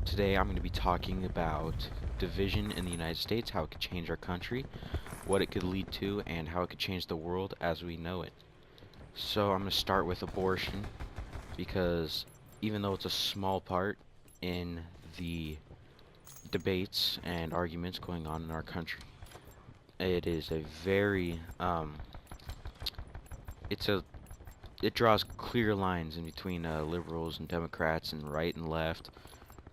today I'm going to be talking about division in the United States, how it could change our country, what it could lead to, and how it could change the world as we know it. So I'm going to start with abortion because even though it's a small part in the debates and arguments going on in our country, it is a very it's a it draws clear lines in between liberals and Democrats and right and left,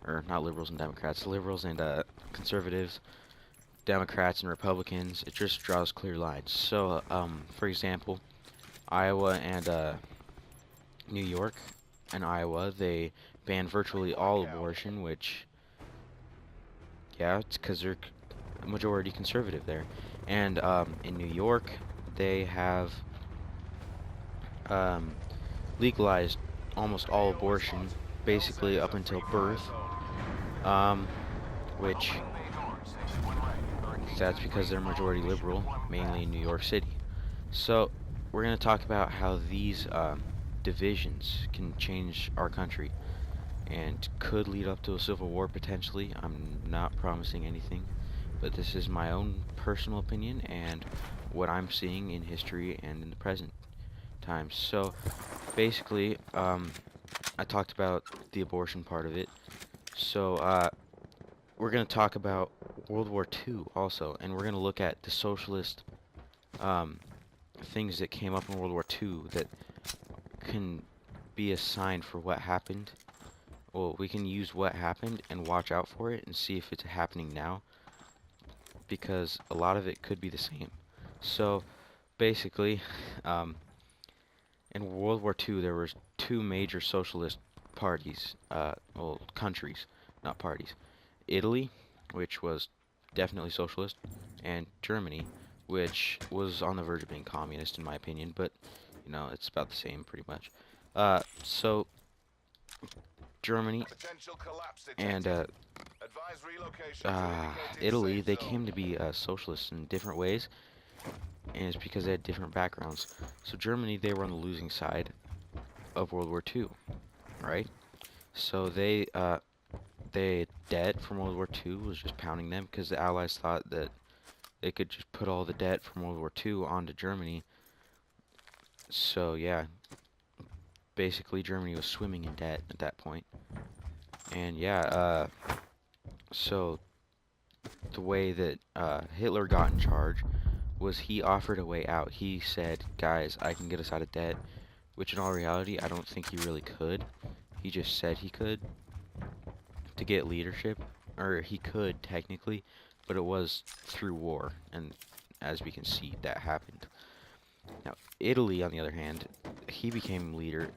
or not liberals and Democrats, liberals and conservatives, Democrats and Republicans. It just draws clear lines. So, for example, Iowa and New York and Iowa, they ban virtually all abortion, which, yeah, it's because they're majority conservative there. And in New York, they have um, legalized almost all abortion, basically up until birth, um, which that's because they're majority liberal, mainly in New York City. So we're going to talk about how these divisions can change our country and could lead up to a civil war potentially. I'm not promising anything, but this is my own personal opinion and what I'm seeing in history and in the present times. So basically, I talked about the abortion part of it. So we're going to talk about World War II also, and we're going to look at the socialist um, things that came up in World War II that can be a sign for what happened. Well, we can use what happened and watch out for it and see if it's happening now, because a lot of it could be the same. So basically, um, in World War II, there was two major socialist parties, well, countries, not parties. Italy, which was definitely socialist, and Germany, which was on the verge of being communist, in my opinion, but it's about the same pretty much. So Germany and Italy, they came to be socialists in different ways, and it's because they had different backgrounds. So Germany, they were on the losing side of World War II, right? So they debt from World War II was just pounding them because the Allies thought that they could just put all the debt from World War II onto Germany. So yeah, basically Germany was swimming in debt at that point. And yeah, so the way that Hitler got in charge was he offered a way out. He said, guys, I can get us out of debt, which in all reality, I don't think he really could. He just said he could to get leadership, or he could technically, but it was through war, and as we can see, that happened. Now, Italy, on the other hand, he became leader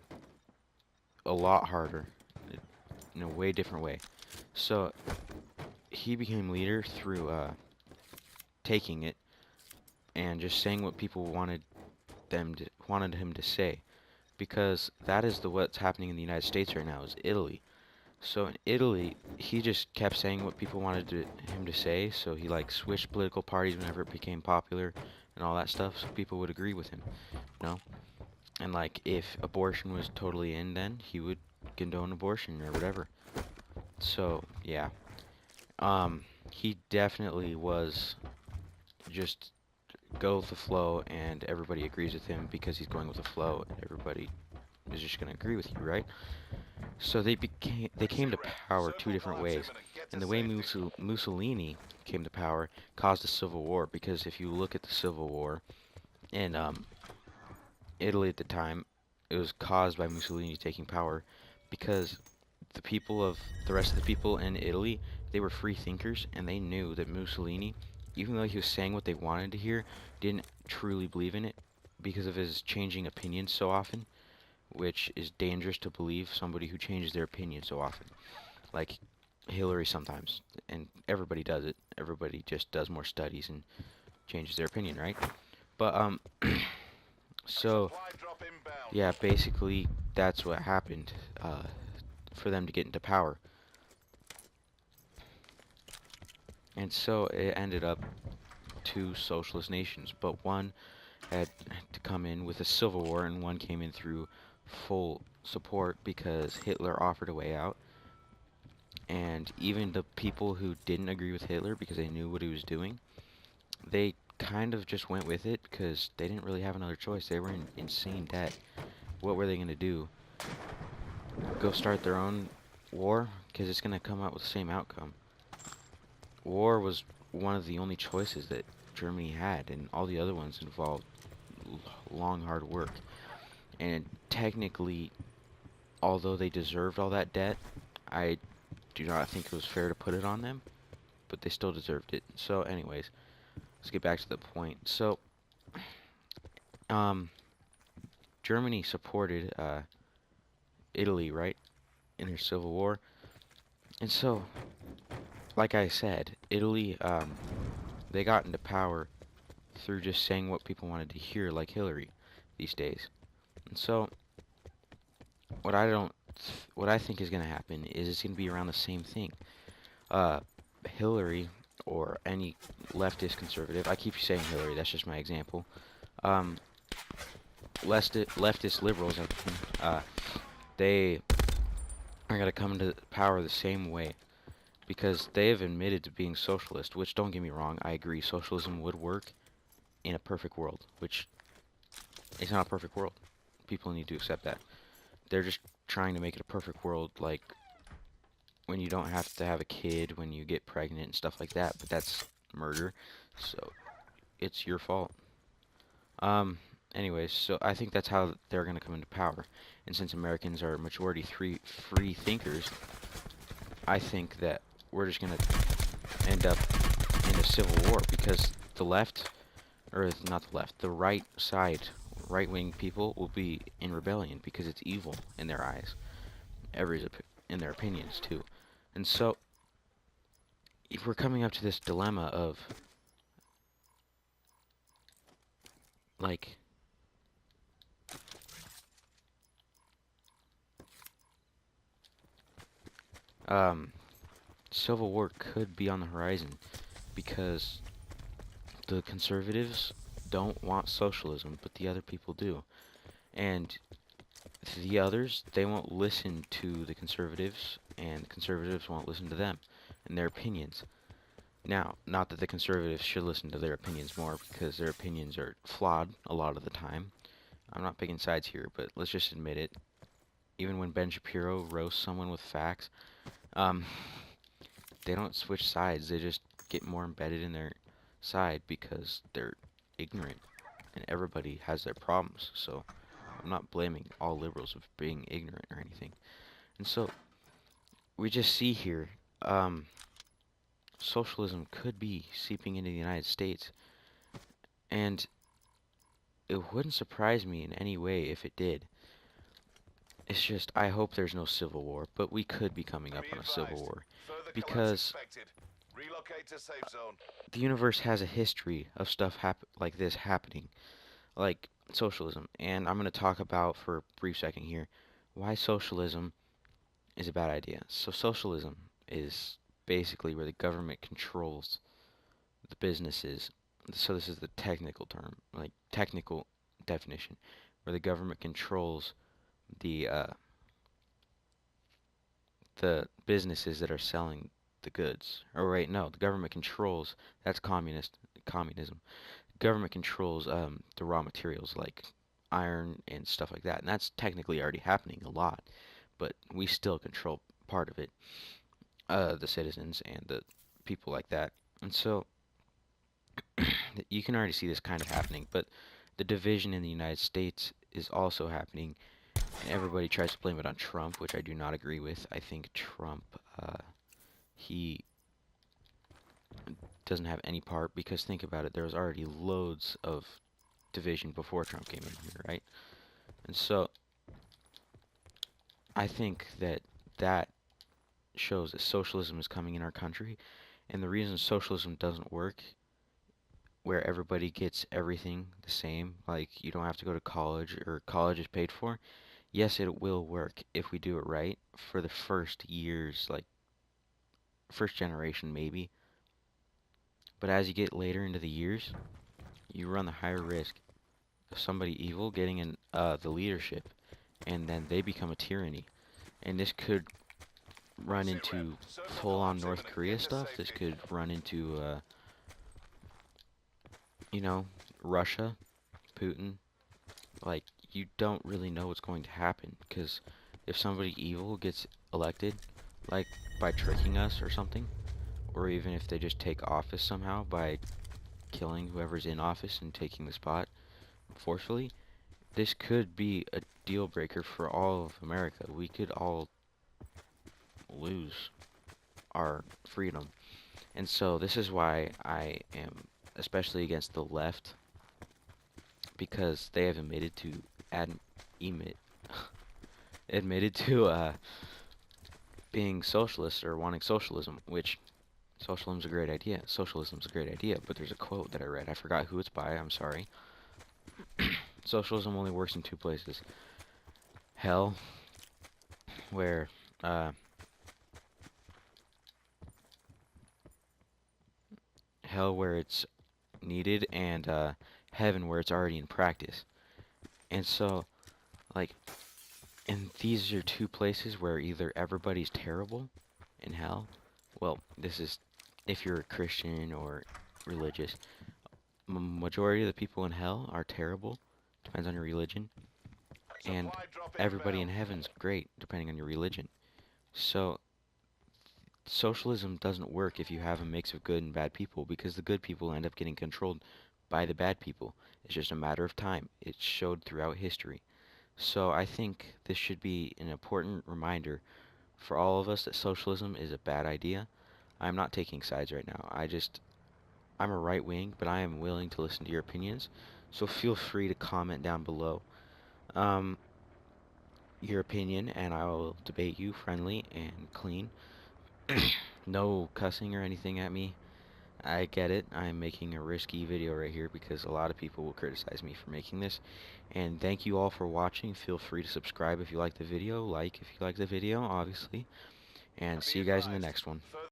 a lot harder, in a way different way. So, he became leader through taking it and just saying what people wanted him to say, because that is what's happening in the United States right now is Italy. So in Italy, he just kept saying what people wanted him to say, so he like switched political parties whenever it became popular and all that stuff, so people would agree with him, you know? And like if abortion was totally in, then he would condone abortion or whatever. So yeah, he definitely was just go with the flow, and everybody agrees with him because he's going with the flow, and everybody is just going to agree with you, right? So they came to power two different ways, and the way Mussolini came to power caused a civil war. Because if you look at the civil war in Italy at the time, it was caused by Mussolini taking power, because the rest of the people in Italy, they were free thinkers, and they knew that Mussolini, even though he was saying what they wanted to hear, didn't truly believe in it because of his changing opinions so often, which is dangerous to believe somebody who changes their opinion so often. Like Hillary sometimes, and everybody does it. Everybody just does more studies and changes their opinion, right? But so yeah, basically that's what happened for them to get into power, and so it ended up two socialist nations. But one had to come in with a civil war, and one came in through full support because Hitler offered a way out. And even the people who didn't agree with Hitler because they knew what he was doing, they kind of just went with it because they didn't really have another choice. They were in insane debt. What were they going to do? Go start their own war? Because it's going to come out with the same outcome. War was one of the only choices that Germany had, and all the other ones involved long, hard work. And technically, although they deserved all that debt, I do not think it was fair to put it on them, but they still deserved it. So, anyways, let's get back to the point. So, um, Germany supported Italy, right, in their civil war, and so, like I said, Italy, they got into power through just saying what people wanted to hear, like Hillary, these days. And so, what I don't, what I think is going to happen is it's going to be around the same thing. Uh, Hillary or any leftist conservative, I keep saying Hillary, that's just my example. Um, leftist liberals, they are going to come into power the same way because they have admitted to being socialist, which don't get me wrong, I agree socialism would work in a perfect world, which is not a perfect world. People need to accept that. They're just trying to make it a perfect world, like when you don't have to have a kid when you get pregnant and stuff like that, but that's murder, so it's your fault. Um, anyways, so I think that's how they're going to come into power. And since Americans are majority free thinkers, I think that we're just going to end up in a civil war because the left, or not the left, the right side, right-wing people will be in rebellion because it's evil in their eyes, in their opinions too. And so if we're coming up to this dilemma of like um civil war could be on the horizon because the conservatives don't want socialism, but the other people do. And the others, they won't listen to the conservatives, and the conservatives won't listen to them and their opinions. Now, not that the conservatives should listen to their opinions more, because their opinions are flawed a lot of the time. I'm not picking sides here, but let's just admit it. Even when Ben Shapiro roasts someone with facts, um, they don't switch sides. They just get more embedded in their side because they're ignorant, and everybody has their problems. So I'm not blaming all liberals of being ignorant or anything. And so we just see here, um, socialism could be seeping into the United States, and it wouldn't surprise me in any way if it did. It's just I hope there's no civil war, but we could be coming up on a civil war because Relocate to safe zone. the universe has a history of stuff like this happening, like socialism. And I'm going to talk about for a brief second here why socialism is a bad idea. So socialism is basically where the government controls the businesses. So this is the technical term, like technical definition, where the government controls the uh, the businesses that are selling the goods. Or wait, no, the government controls. That's communism. Government controls the raw materials like iron and stuff like that, and that's technically already happening a lot. But we still control part of it, the citizens and the people like that. And so you can already see this kind of happening. But the division in the United States is also happening, and everybody tries to blame it on Trump, which I do not agree with. I think Trump, he doesn't have any part because think about it, there was already loads of division before Trump came in here, right? And so I think that that shows that socialism is coming in our country, and the reason socialism doesn't work, where everybody gets everything the same, like you don't have to go to college or college is paid for. Yes, it will work if we do it right for the first years, like first generation maybe. But as you get later into the years, you run the higher risk of somebody evil getting in the leadership, and then they become a tyranny. And this could run Sit rep. into Circle the full-on hot zone North and Korea get to stuff. This safety. could run into, you know, Russia, Putin. Like, you don't really know what's going to happen, because if somebody evil gets elected, like by tricking us or something, or even if they just take office somehow by killing whoever's in office and taking the spot forcefully, this could be a deal breaker for all of America. We could all lose our freedom. And so this is why I am especially against the left, because they have admitted to ad emit admitted to being socialist or wanting socialism, which socialism's a great idea. Socialism's a great idea, but there's a quote that I read. I forgot who it's by. I'm sorry. Socialism only works in two places: hell, where uh, hell where it's needed, and heaven where it's already in practice. And so, like, and these are two places where either everybody's terrible in hell. Well, this is if you're a Christian or religious. Majority of the people in hell are terrible. Depends on your religion. And Supply drop everybody in inbound. heaven's great, depending on your religion. So socialism doesn't work if you have a mix of good and bad people, because the good people end up getting controlled by the bad people. It's just a matter of time. It's showed throughout history. So I think this should be an important reminder for all of us that socialism is a bad idea. I'm not taking sides right now. I'm a right wing, but I am willing to listen to your opinions. So feel free to comment down below um, your opinion, and I will debate you friendly and clean. No cussing or anything at me. I get it. I'm making a risky video right here because a lot of people will criticize me for making this. And thank you all for watching. Feel free to subscribe if you like the video, like if you like the video, obviously. And Be see you guys in the advised. next one. Further